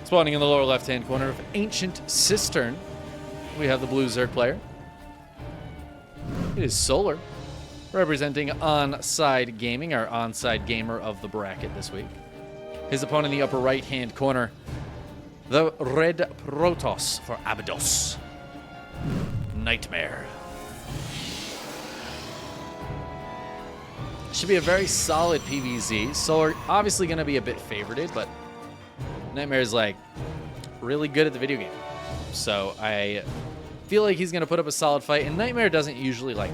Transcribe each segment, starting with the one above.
Spawning in the lower left-hand corner of Ancient Cistern, we have the blue Zerg player. It is Solar, representing Onside Gaming, our onside gamer of the bracket this week. His opponent in the upper right-hand corner, the red Protoss for Abydos, NightMare. Should be a very solid PvZ. Solar obviously going to be a bit favorited, but NightMare is like really good at the video game. So I feel like he's going to put up a solid fight. And NightMare doesn't usually like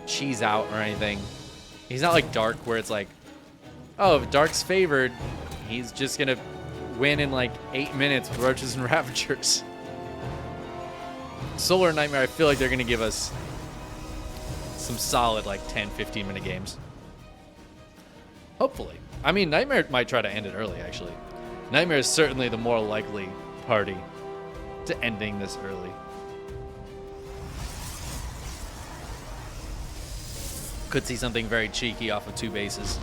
cheese out or anything. He's not like Dark where it's like, oh, if Dark's favored, he's just going to win in like 8 minutes with Roaches and Ravagers. Solar and NightMare, I feel like they're going to give us some solid like 10, 15 minute games. Hopefully. I mean, NightMare might try to end it early, actually. NightMare is certainly the more likely party to ending this early. Could see something very cheeky off of 2 bases,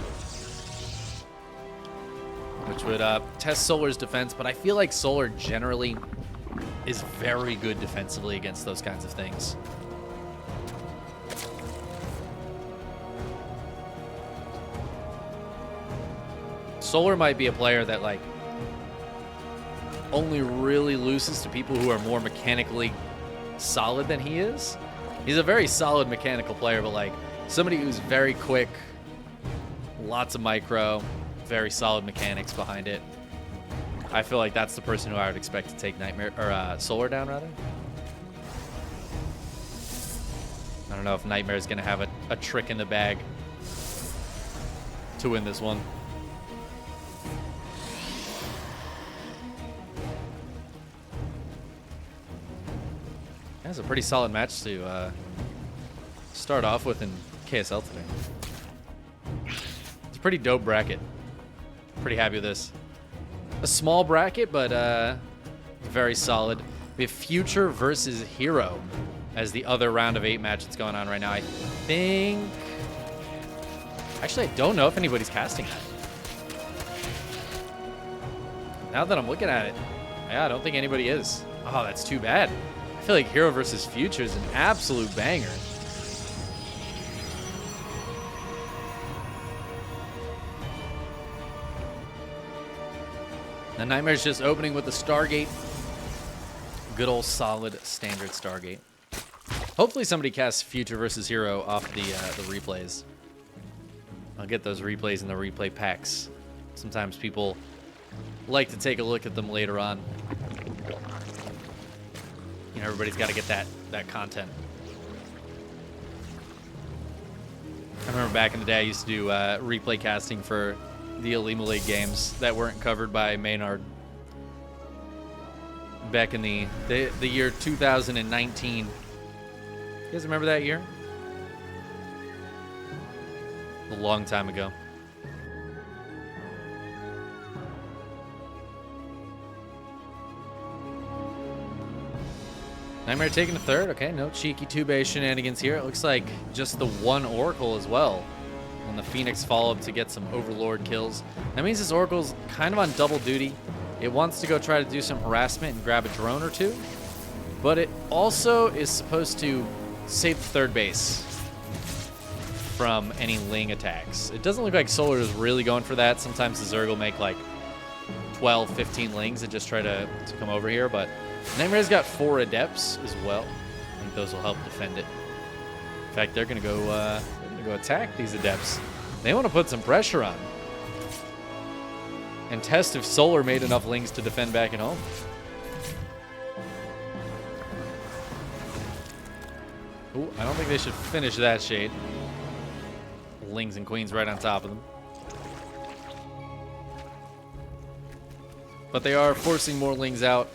which would test Solar's defense, but I feel like Solar generally is very good defensively against those kinds of things. Solar might be a player that like only really loses to people who are more mechanically solid than he is. He's a very solid mechanical player, but like somebody who's very quick, lots of micro, very solid mechanics behind it. I feel like that's the person who I would expect to take NightMare or Solar down rather. I don't know if NightMare is going to have a trick in the bag to win this one. That's a pretty solid match to start off with in KSL today. It's a pretty dope bracket. Pretty happy with this. A small bracket, but very solid. We have Future versus Hero as the other round of 8 match that's going on right now. I think... Actually, I don't know if anybody's casting that. Now that I'm looking at it, yeah, I don't think anybody is. Oh, that's too bad. I feel like Hero versus Future is an absolute banger. The NightMare's just opening with the Stargate. Good old solid standard Stargate. Hopefully somebody casts Future versus Hero off the replays. I'll get those replays in the replay packs. Sometimes people like to take a look at them later on. You know, everybody's got to get that content. I remember back in the day I used to do replay casting for the Elima League games that weren't covered by Maynard. Back in the year 2019. You guys remember that year? A long time ago. NightMare taking a third. Okay, no cheeky 2-base shenanigans here. It looks like just the one Oracle as well. And the Phoenix follow-up to get some Overlord kills. That means this Oracle's kind of on double duty. It wants to go try to do some harassment and grab a drone or two. But it also is supposed to save the third base from any Ling attacks. It doesn't look like Solar is really going for that. Sometimes the Zerg will make like 12, 15 Lings and just try to come over here. But NightMare's got 4 Adepts as well. I think those will help defend it. In fact, they're going to go attack these Adepts. They want to put some pressure on and test if Solar made enough Lings to defend back at home. Ooh, I don't think they should finish that shade. Lings and Queens right on top of them. But they are forcing more Lings out.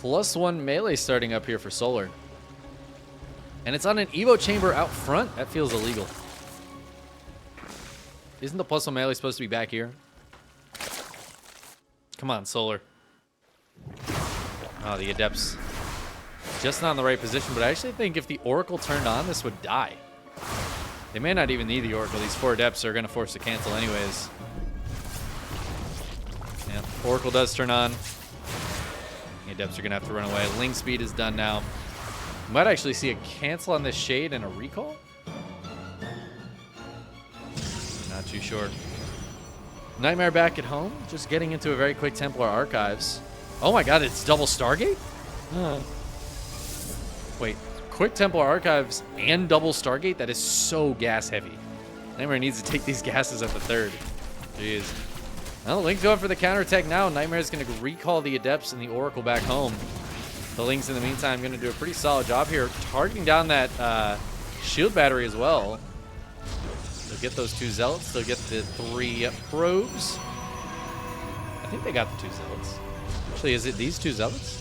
+1 melee starting up here for Solar. And it's on an Evo chamber out front. That feels illegal. Isn't the +1 melee supposed to be back here? Come on, Solar. Oh, the Adepts just not in the right position, but I actually think if the Oracle turned on, this would die. They may not even need the Oracle. These 4 Adepts are going to force to cancel anyways. Yeah, Oracle does turn on. The Adepts are going to have to run away. Ling speed is done now. Might actually see a cancel on this Shade and a recall. Not too sure. NightMare back at home. Just getting into a very quick Templar Archives. Oh my god, it's double Stargate? Wait, quick Templar Archives and double Stargate? That is so gas heavy. NightMare needs to take these gases at the third. Jeez. Well, Link's going for the counterattack now. NightMare's going to recall the Adepts and the Oracle back home. The Links, in the meantime, going to do a pretty solid job here, targeting down that shield battery as well. They'll get those 2 Zealots. They'll get the 3 probes. I think they got the 2 Zealots. Actually, is it these 2 Zealots?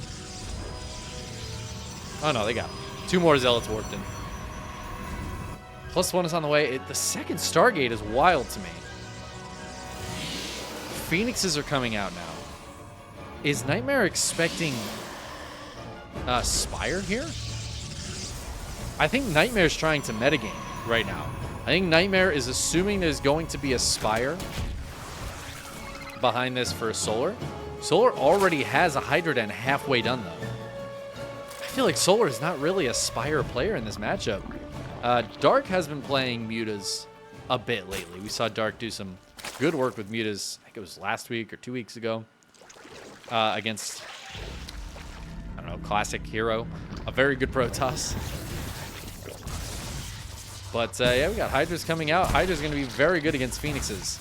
Oh, no, they got 2 more Zealots warped in. +1 is on the way. The second Stargate is wild to me. Phoenixes are coming out now. Is NightMare expecting Spire here? I think NightMare's trying to metagame right now. I think NightMare is assuming there's going to be a Spire behind this for Solar. Solar already has a Hydra Den halfway done, though. I feel like Solar is not really a Spire player in this matchup. Dark has been playing Mutas a bit lately. We saw Dark do some good work with Mutas, I think it was last week or 2 weeks ago, against, I don't know, Classic Hero. A very good Protoss. But, yeah, we got Hydras coming out. Hydra's going to be very good against Phoenixes.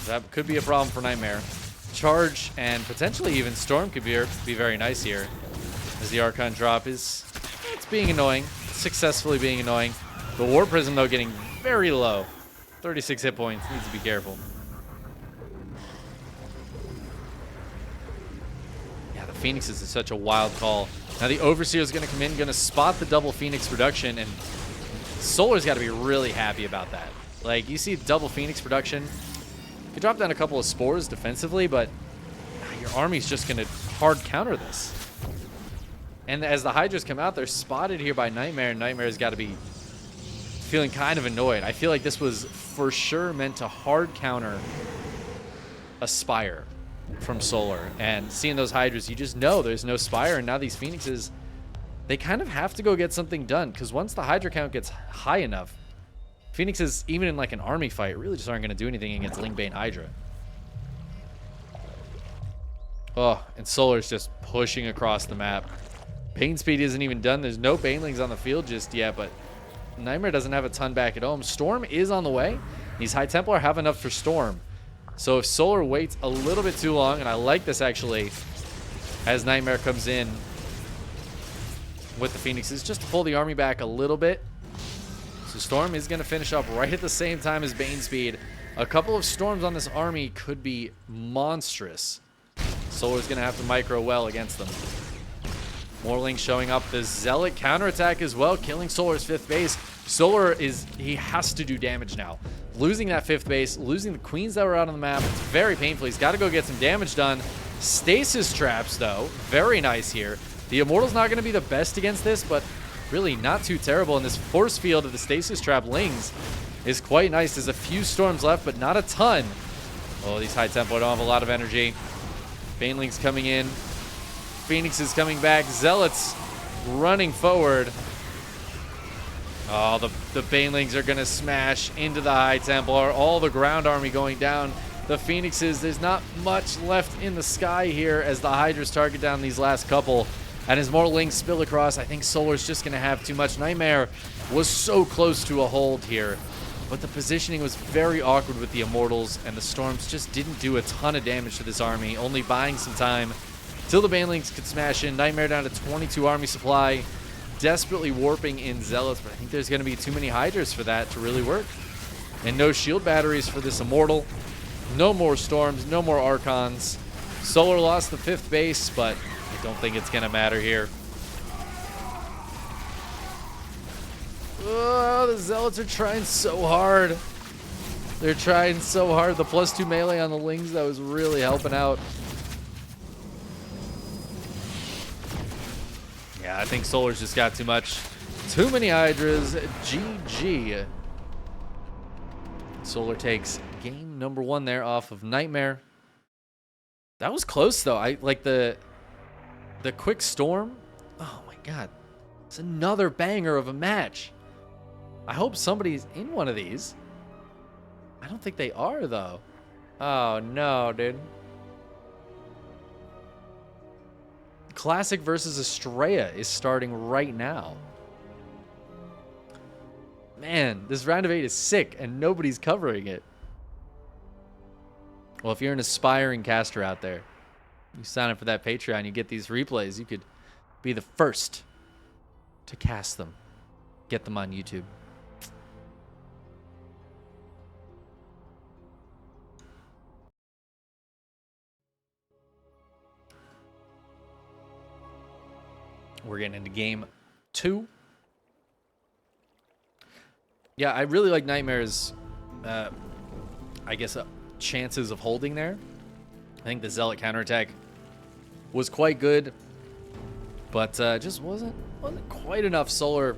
That could be a problem for NightMare. Charge and potentially even Storm could be very nice here, as the Archon drop is, it's being annoying. Successfully being annoying. The War Prism, though, getting very low. 36 hit points. Needs to be careful. Yeah, the Phoenixes is such a wild call. Now the Overseer is going to come in, going to spot the double Phoenix production, and Solar's got to be really happy about that. Like, you see double Phoenix production. You can drop down a couple of spores defensively, but your army's just going to hard counter this. And as the Hydras come out, they're spotted here by NightMare, and NightMare's got to be feeling kind of annoyed. I feel like this was for sure meant to hard counter a Spire from Solar, and seeing those Hydras, you just know there's no Spire, and now these Phoenixes, they kind of have to go get something done, because once the Hydra count gets high enough, Phoenixes, even in like an army fight, really just aren't going to do anything against Lingbane Hydra. Oh, and Solar's just pushing across the map. Bane speed isn't even done. There's no Banelings on the field just yet, but NightMare doesn't have a ton back at home. Storm is on the way. These High Templar have enough for Storm. So if Solar waits a little bit too long, and I like this actually, as NightMare comes in with the Phoenixes, just to pull the army back a little bit. So Storm is going to finish up right at the same time as Bane speed. A couple of Storms on this army could be monstrous. Solar's going to have to micro well against them. More Links showing up. The Zealot counterattack as well, killing Solar's 5th base. Solar he has to do damage now. Losing that 5th base, losing the Queens that were out on the map, it's very painful. He's got to go get some damage done. Stasis traps, though, very nice here. The Immortal's not going to be the best against this, but really not too terrible. And this force field of the Stasis trap Lings is quite nice. There's a few Storms left, but not a ton. Oh, these High Templar don't have a lot of energy. Banelings coming in. Phoenix is coming back. Zealots running forward. Oh, the Banelings are going to smash into the High Templar. All the ground army going down. The Phoenixes, there's not much left in the sky here as the Hydras target down these last couple. And as more Links spill across, I think Solar's just going to have too much. NightMare was so close to a hold here, but the positioning was very awkward with the Immortals, and the Storms just didn't do a ton of damage to this army, only buying some time till the Banelings could smash in. NightMare down to 22 army supply, desperately warping in Zealots, but I think there's going to be too many Hydras for that to really work. And no shield batteries for this Immortal. No more Storms, no more Archons. Solar lost the 5th base, but I don't think it's going to matter here. Oh, the Zealots are trying so hard. They're trying so hard. The +2 melee on the Lings, that was really helping out. Yeah, I think Solar's just got too much. Too many Hydras. GG. Solar takes game number 1 there off of NightMare. That was close though. I like the quick storm. Oh my god. It's another banger of a match. I hope somebody's in one of these. I don't think they are though. Oh no, dude. Classic versus Estrella is starting right now. Man, this round of 8 is sick and nobody's covering it. Well, if you're an aspiring caster out there, you sign up for that Patreon, you get these replays, you could be the first to cast them. Get them on YouTube. We're getting into game 2. Yeah, I really like NightMare's, I guess, chances of holding there. I think the Zealot counterattack was quite good, but just wasn't quite enough. Solar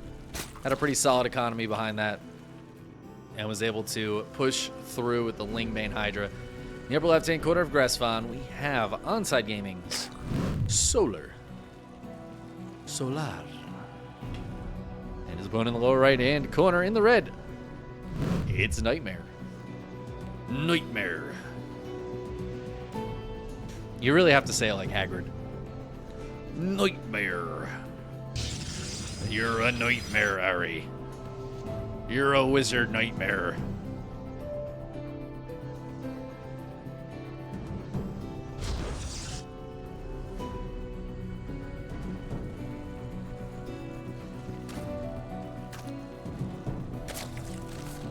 had a pretty solid economy behind that and was able to push through with the Lingbane Hydra. In the upper left-hand corner of Gressfon, we have Onside Gaming's Solar. And his opponent in the lower right-hand corner in the red, it's NightMare. NightMare. You really have to say it like Hagrid. NightMare. You're a nightmare, Ari. You're a wizard nightmare.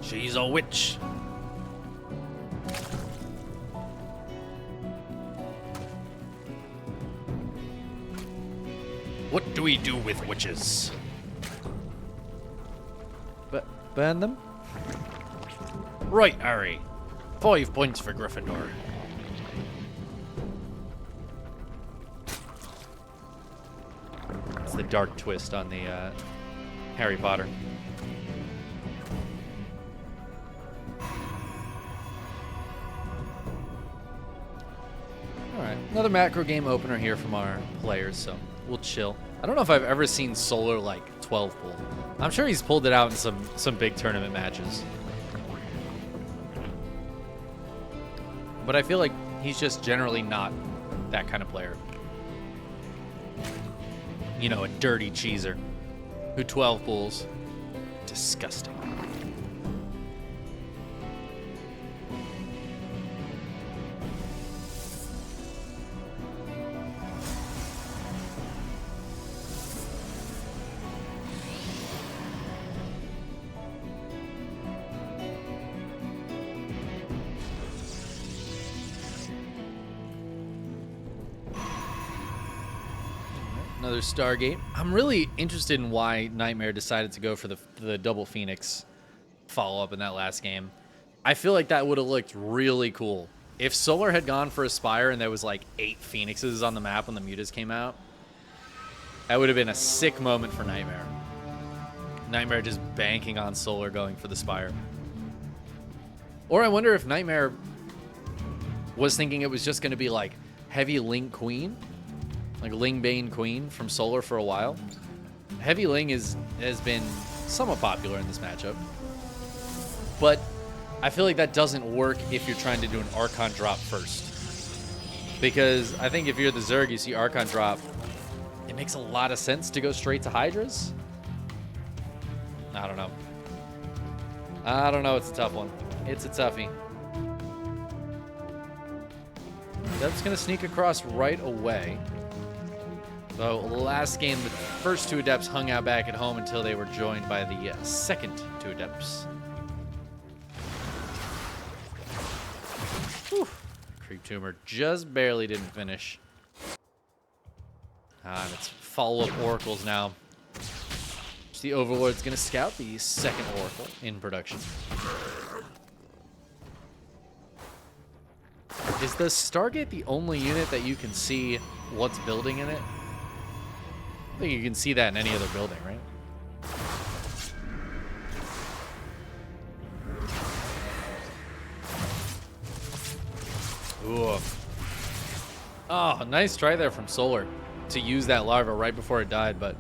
She's a witch. What do we do with witches? Ban them? Right, Ari. 5 points for Gryffindor. It's the dark twist on the Harry Potter. Alright, another macro game opener here from our players, so we'll chill. I don't know if I've ever seen Solar like 12 pull. I'm sure he's pulled it out in some big tournament matches. But I feel like he's just generally not that kind of player. You know, a dirty cheeser who 12 pulls. Disgusting. Another Stargate. I'm really interested in why NightMare decided to go for the double Phoenix follow-up in that last game. I feel like that would have looked really cool. If Solar had gone for a Spire and there was like 8 Phoenixes on the map when the Mutas came out, that would have been a sick moment for NightMare. NightMare just banking on Solar going for the Spire. Or I wonder if NightMare was thinking it was just going to be like heavy Link Queen, like Lingbane Queen from Solar for a while. Heavy Ling has been somewhat popular in this matchup, but I feel like that doesn't work if you're trying to do an Archon drop first. Because I think if you're the Zerg, you see Archon drop, it makes a lot of sense to go straight to Hydras. I don't know. I don't know. It's a tough one. It's a toughie. That's going to sneak across right away. So last game, the first 2 Adepts hung out back at home until they were joined by the second 2 Adepts. Whew. Creep Tumor just barely didn't finish. It's follow-up Oracles now. The Overlord's going to scout the second Oracle in production. Is the Stargate the only unit that you can see what's building in it? I think you can see that in any other building, right? Ooh. Oh, nice try there from Solar to use that larva right before it died, but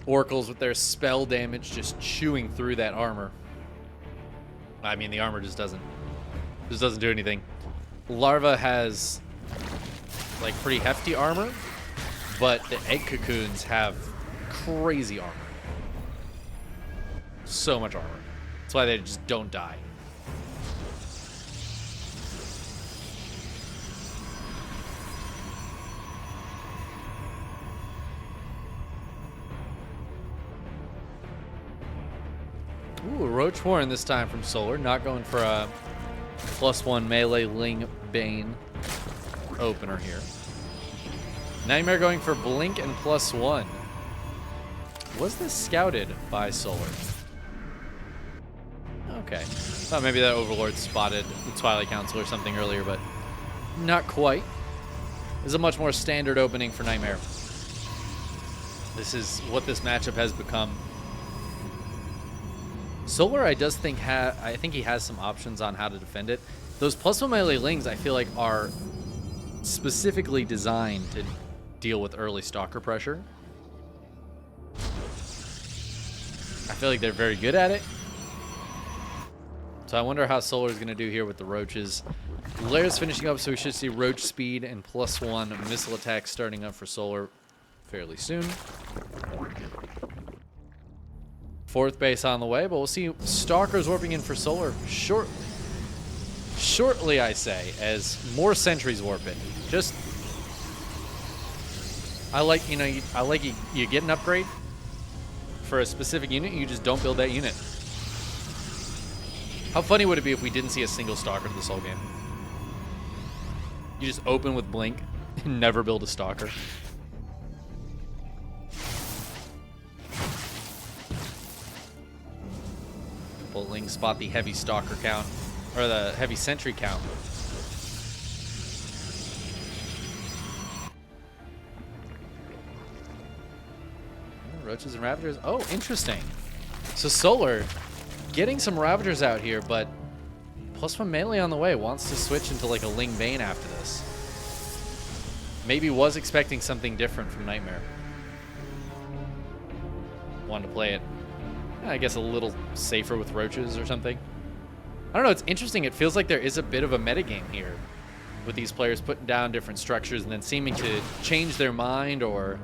Oracles with their spell damage just chewing through that armor. I mean, the armor just doesn't do anything. Larva has like pretty hefty armor, but the egg cocoons have crazy armor. So much armor. That's why they just don't die. Ooh, a Roach Warren this time from Solar. Not going for a +1 melee Ling Bane opener here. NightMare going for Blink and +1. Was this scouted by Solar? Okay. Thought maybe that Overlord spotted the Twilight Council or something earlier, but not quite. This is a much more standard opening for NightMare. This is what this matchup has become. Solar, I think he has some options on how to defend it. Those +1 melee Lings, I feel like, are specifically designed to deal with early Stalker pressure. I feel like they're very good at it. So I wonder how Solar is going to do here with the Roaches. Lair's finishing up, so we should see Roach speed and +1 missile attack starting up for Solar fairly soon. 4th base on the way, but we'll see Stalkers warping in for Solar shortly, I say, as more sentries warp in. Just, I like, you get an upgrade for a specific unit, you just don't build that unit. How funny would it be if we didn't see a single Stalker this whole game? You just open with Blink and never build a Stalker. Ling spot the heavy Stalker count, or the heavy sentry count. Roaches and Ravagers. Oh, interesting. So Solar getting some Ravagers out here, but +1 melee on the way. Wants to switch into like a Ling Bane after this. Maybe was expecting something different from NightMare. Wanted to play it, I guess, a little safer with Roaches or something. I don't know, it's interesting. It feels like there is a bit of a metagame here with these players putting down different structures and then seeming to change their mind, or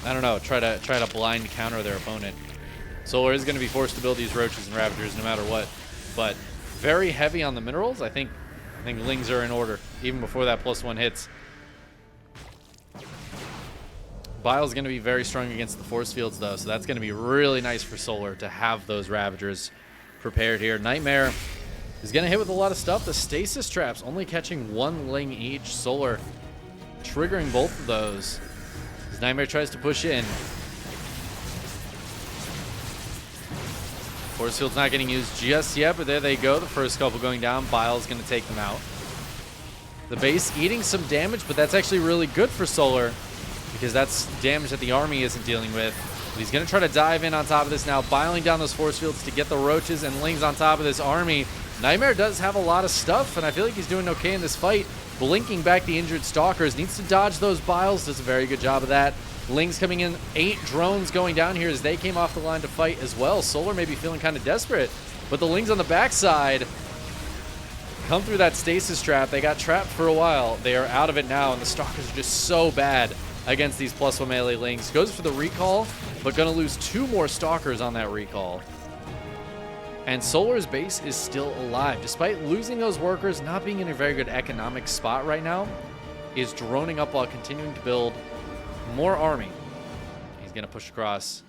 I don't know, try to blind counter their opponent. Solar is going to be forced to build these Roaches and Ravagers no matter what, but very heavy on the minerals. I think Lings are in order even before that +1 hits. Bile's going to be very strong against the force fields, though, so that's going to be really nice for Solar to have those Ravagers prepared here. NightMare is going to hit with a lot of stuff. The stasis traps only catching 1 Ling each. Solar triggering both of those as NightMare tries to push in. Force field's not getting used just yet, but there they go. The first couple going down. Bile's going to take them out. The base eating some damage, but that's actually really good for Solar, because that's damage that the army isn't dealing with. But he's going to try to dive in on top of this now, biling down those force fields to get the Roaches and Lings on top of this army. NightMare does have a lot of stuff, and I feel like he's doing okay in this fight. Blinking back the injured Stalkers. Needs to dodge those Biles. Does a very good job of that. Lings coming in. 8 drones going down here as they came off the line to fight as well. Solar may be feeling kind of desperate, but the Lings on the backside come through that stasis trap. They got trapped for a while. They are out of it now, and the Stalkers are just so bad against these +1 melee Lings. Goes for the recall, but gonna lose 2 more Stalkers on that recall. And Solar's base is still alive. Despite losing those workers, not being in a very good economic spot right now, is droning up while continuing to build more army. He's gonna push across,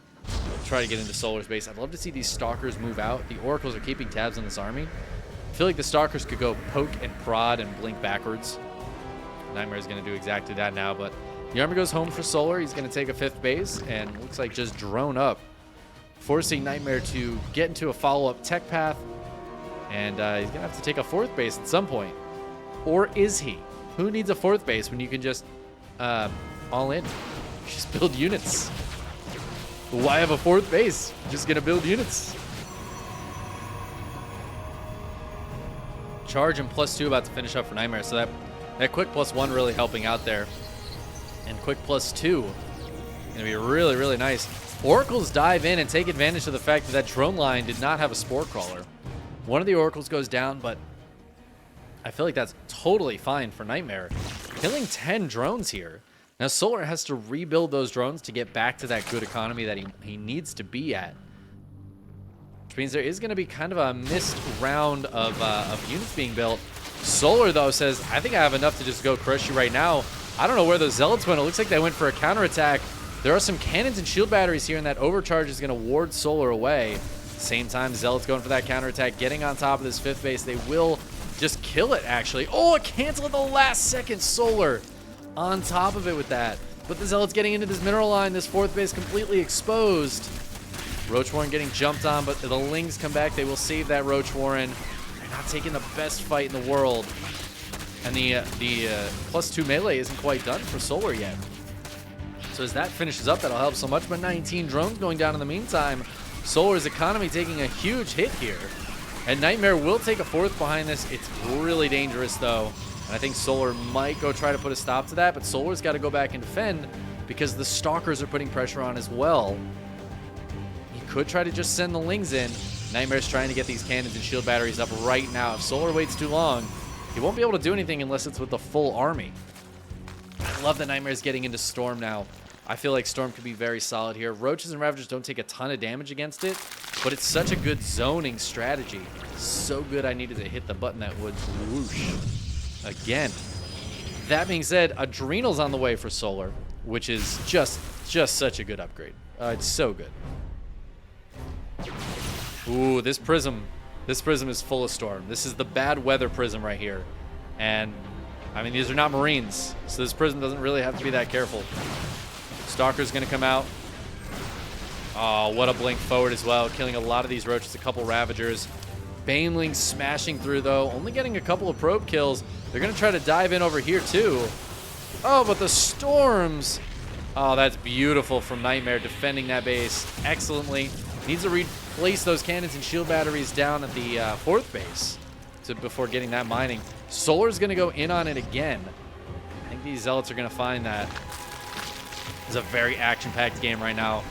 try to get into Solar's base. I'd love to see these Stalkers move out. The Oracles are keeping tabs on this army. I feel like the Stalkers could go poke and prod and blink backwards. NightMare is gonna do exactly that now, but the army goes home for Solar. He's going to take a 5th base and looks like just drone up, forcing NightMare to get into a follow-up tech path. And he's going to have to take a 4th base at some point. Or is he? Who needs a 4th base when you can just all in? Just build units. Why have a 4th base? Just going to build units. Charge and +2 about to finish up for NightMare. So that That quick +1 really helping out there. And quick +2 going to be really, really nice. Oracles dive in and take advantage of the fact that that drone line did not have a spore crawler. One of the Oracles goes down, but I feel like that's totally fine for NightMare. Killing 10 drones here. Now, Solar has to rebuild those drones to get back to that good economy that he needs to be at. Which means there is going to be kind of a missed round of units being built. Solar, though, says, I think I have enough to just go crush you right now. I don't know where those Zealots went. It looks like they went for a counterattack. There are some cannons and shield batteries here, and that overcharge is going to ward Solar away. Same time, Zealots going for that counterattack, getting on top of this 5th base. They will just kill it, actually. Oh, a cancel at the last second. Solar on top of it with that. But the Zealots getting into this mineral line. This 4th base completely exposed. Roach Warren getting jumped on, but the Lings come back. They will save that Roach Warren. They're not taking the best fight in the world. And the +2 melee isn't quite done for Solar yet. So as that finishes up, that'll help so much. But 19 drones going down in the meantime. Solar's economy taking a huge hit here. And NightMare will take a 4th behind this. It's really dangerous, though. And I think Solar might go try to put a stop to that. But Solar's got to go back and defend because the Stalkers are putting pressure on as well. He could try to just send the Lings in. NightMare's trying to get these cannons and shield batteries up right now. If Solar waits too long, he won't be able to do anything unless it's with the full army. I love that NightMare's getting into Storm now. I feel like Storm could be very solid here. Roaches and Ravagers don't take a ton of damage against it, but it's such a good zoning strategy. So good I needed to hit the button that would whoosh again. That being said, Adrenal's on the way for Solar, which is just such a good upgrade. It's so good. Ooh, this prism is full of Storm. This is the bad weather prism right here. And, I mean, these are not Marines, so this prism doesn't really have to be that careful. Stalker's going to come out. Oh, what a blink forward as well. Killing a lot of these Roaches, a couple Ravagers. Banelings smashing through, though. Only getting a couple of probe kills. They're going to try to dive in over here, too. Oh, but the Storms. Oh, that's beautiful from NightMare defending that base excellently. Needs to replace those cannons and shield batteries down at the 4th base before getting that mining. Solar's going to go in on it again. I think these Zealots are going to find that. It's a very action-packed game right now.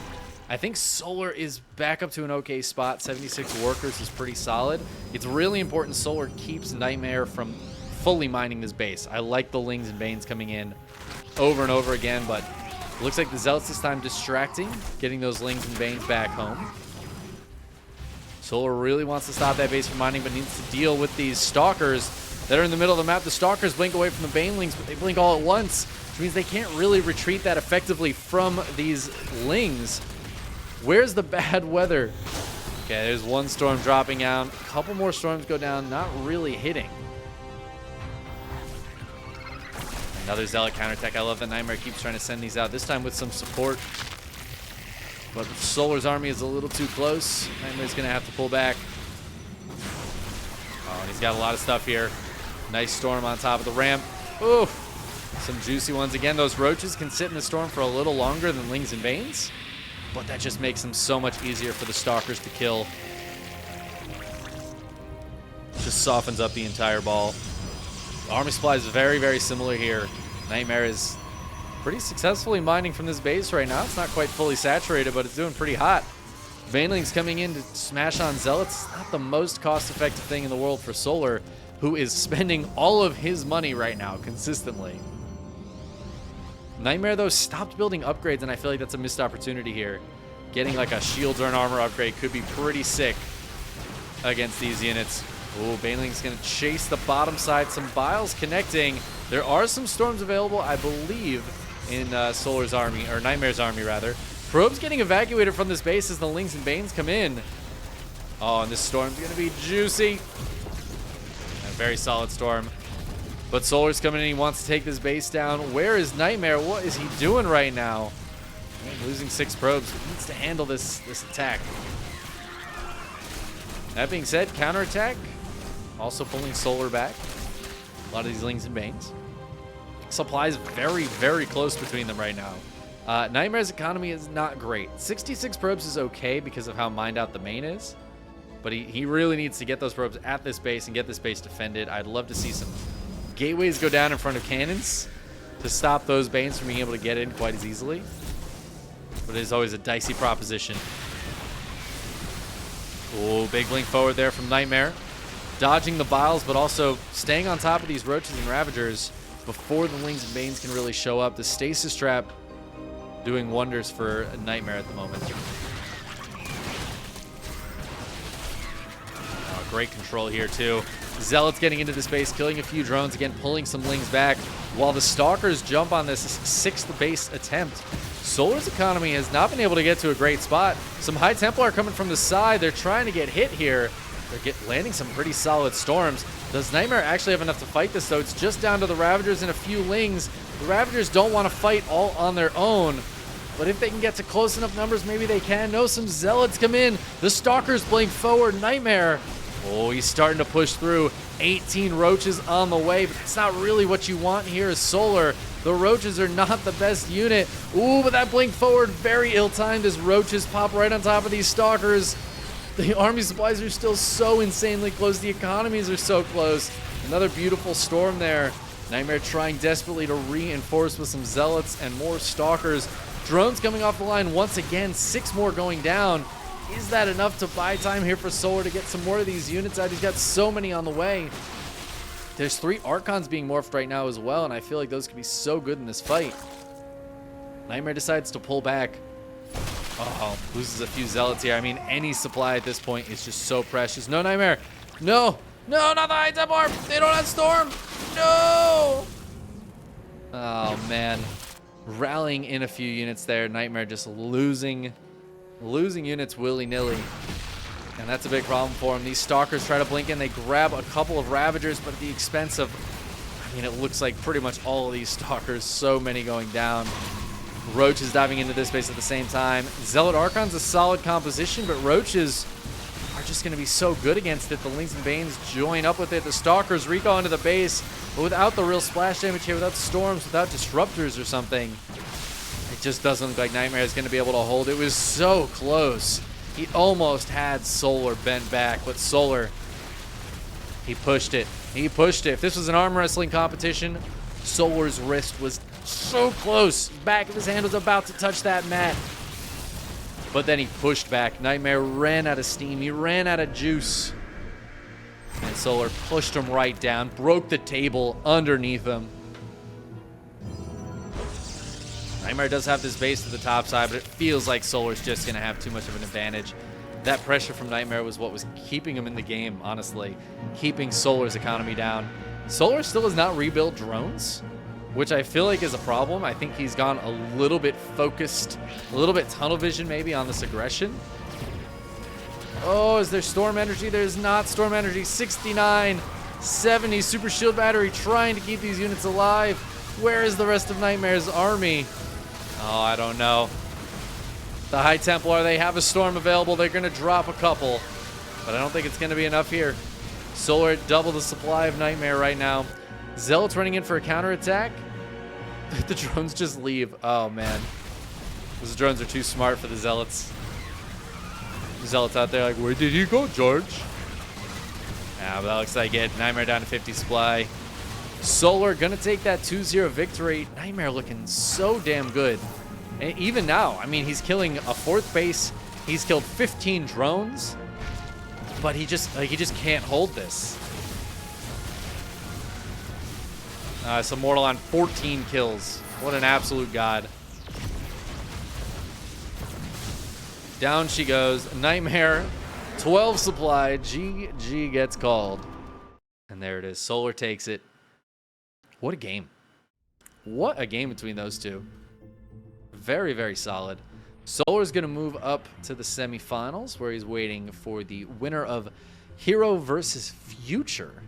I think Solar is back up to an okay spot. 76 workers is pretty solid. It's really important Solar keeps NightMare from fully mining this base. I like the Lings and Banes coming in over and over again, but it looks like the Zealots this time distracting, getting those Lings and Banes back home. Solar really wants to stop that base from mining, but needs to deal with these Stalkers that are in the middle of the map. The Stalkers blink away from the Banelings, but they blink all at once, which means they can't really retreat that effectively from these Lings. Where's the bad weather? Okay, there's one Storm dropping down. A couple more Storms go down, not really hitting. Another Zealot counterattack. I love that NightMare keeps trying to send these out, this time with some support. But Solar's army is a little too close. NightMare's going to have to pull back. Oh, and he's got a lot of stuff here. Nice Storm on top of the ramp. Ooh, some juicy ones. Again, those Roaches can sit in the Storm for a little longer than Lings and Banes, but that just makes them so much easier for the Stalkers to kill. Just softens up the entire ball. Army supply is very, very similar here. NightMare is pretty successfully mining from this base right now. It's not quite fully saturated, but it's doing pretty hot. Banelings coming in to smash on Zealots. Not the most cost-effective thing in the world for Solar, who is spending all of his money right now consistently. NightMare, though, stopped building upgrades, and I feel like that's a missed opportunity here. Getting like a shields or an armor upgrade could be pretty sick against these units. Ooh, Baneling's going to chase the bottom side. Some Biles connecting. There are some Storms available, I believe, in Solar's army, or NightMare's army, rather. Probe's getting evacuated from this base as the Lings and Banes come in. Oh, and this Storm's going to be juicy. A very solid Storm. But Solar's coming in. He wants to take this base down. Where is NightMare? What is he doing right now? Losing 6 probes. He needs to handle this attack. That being said, counterattack. Also pulling Solar back. A lot of these Lings and Banes. Supplies very, very close between them right now. NightMare's economy is not great. 66 probes is okay because of how mined out the main is. But he really needs to get those probes at this base and get this base defended. I'd love to see some gateways go down in front of cannons to stop those Banes from being able to get in quite as easily. But it is always a dicey proposition. Oh, big blink forward there from NightMare. Dodging the Biles, but also staying on top of these Roaches and Ravagers before the Lings and Banes can really show up. The Stasis Trap doing wonders for NightMare at the moment. Oh, great control here, too. Zealots getting into the space, killing a few drones, again pulling some Lings back, while the Stalkers jump on this 6th base attempt. Solar's economy has not been able to get to a great spot. Some High Templar are coming from the side. They're trying to get hit here. They're landing some pretty solid storms. Does NightMare actually have enough to fight this, though? It's just down to the Ravagers and a few Lings. The Ravagers don't want to fight all on their own, but if they can get to close enough numbers, maybe they can. No, some Zealots come in. The Stalkers blink forward. NightMare, oh, he's starting to push through. 18 Roaches on the way, but it's not really what you want here as Solar. The Roaches are not the best unit. Ooh, but that blink forward, very ill-timed as Roaches pop right on top of these Stalkers. The army supplies are still so insanely close. The economies are so close. Another beautiful storm there. NightMare trying desperately to reinforce with some Zealots and more Stalkers. Drones coming off the line once again. 6 more going down. Is that enough to buy time here for Solar to get some more of these units out? He's got so many on the way. There's 3 Archons being morphed right now as well, and I feel like those could be so good in this fight. NightMare decides to pull back. Oh, loses a few Zealots here. I mean, any supply at this point is just so precious. No, NightMare. No. No, not the High Templar. They don't have Storm. No. Oh, man. Rallying in a few units there. NightMare just losing units willy-nilly. And that's a big problem for him. These Stalkers try to blink in. They grab a couple of Ravagers, but at the expense of, I mean, it looks like pretty much all of these Stalkers. So many going down. Roaches diving into this base at the same time. Zealot Archon's a solid composition, but Roaches are just going to be so good against it. The Lings and Banes join up with it. The Stalkers recall into the base, but without the real splash damage here, without storms, without disruptors or something, it just doesn't look like NightMare is going to be able to hold. It was so close. He almost had Solar bent back, but Solar, he pushed it. He pushed it. If this was an arm wrestling competition, Solar's wrist was so close. Back of his hand was about to touch that mat. But then he pushed back. NightMare ran out of steam. He ran out of juice. And Solar pushed him right down, broke the table underneath him. NightMare does have this base to the top side, but it feels like Solar's just going to have too much of an advantage. That pressure from NightMare was what was keeping him in the game, honestly. Keeping Solar's economy down. Solar still has not rebuilt drones, which I feel like is a problem. I think he's gone a little bit focused, a little bit tunnel vision maybe on this aggression. Oh, is there Storm Energy? There's not Storm Energy. 69, 70, Super Shield Battery trying to keep these units alive. Where is the rest of NightMare's army? Oh, I don't know. The High Templar, they have a Storm available. They're going to drop a couple, but I don't think it's going to be enough here. Solar double the supply of NightMare right now. Zealots running in for a counterattack. The drones just leave. Oh, man. Those drones are too smart for the Zealots. Zealots out there like, where did he go, George? Yeah, but that looks like it. NightMare down to 50 supply. Solar gonna take that 2-0 victory. NightMare looking so damn good. And even now, I mean, he's killing a 4th base. He's killed 15 drones. But he just can't hold this. So Mortal on 14 kills. What an absolute god. Down she goes. NightMare, 12 supply. GG gets called. And there it is. Solar takes it. What a game. What a game between those two. Very, very solid. Solar's going to move up to the semifinals, where he's waiting for the winner of Hero versus Future.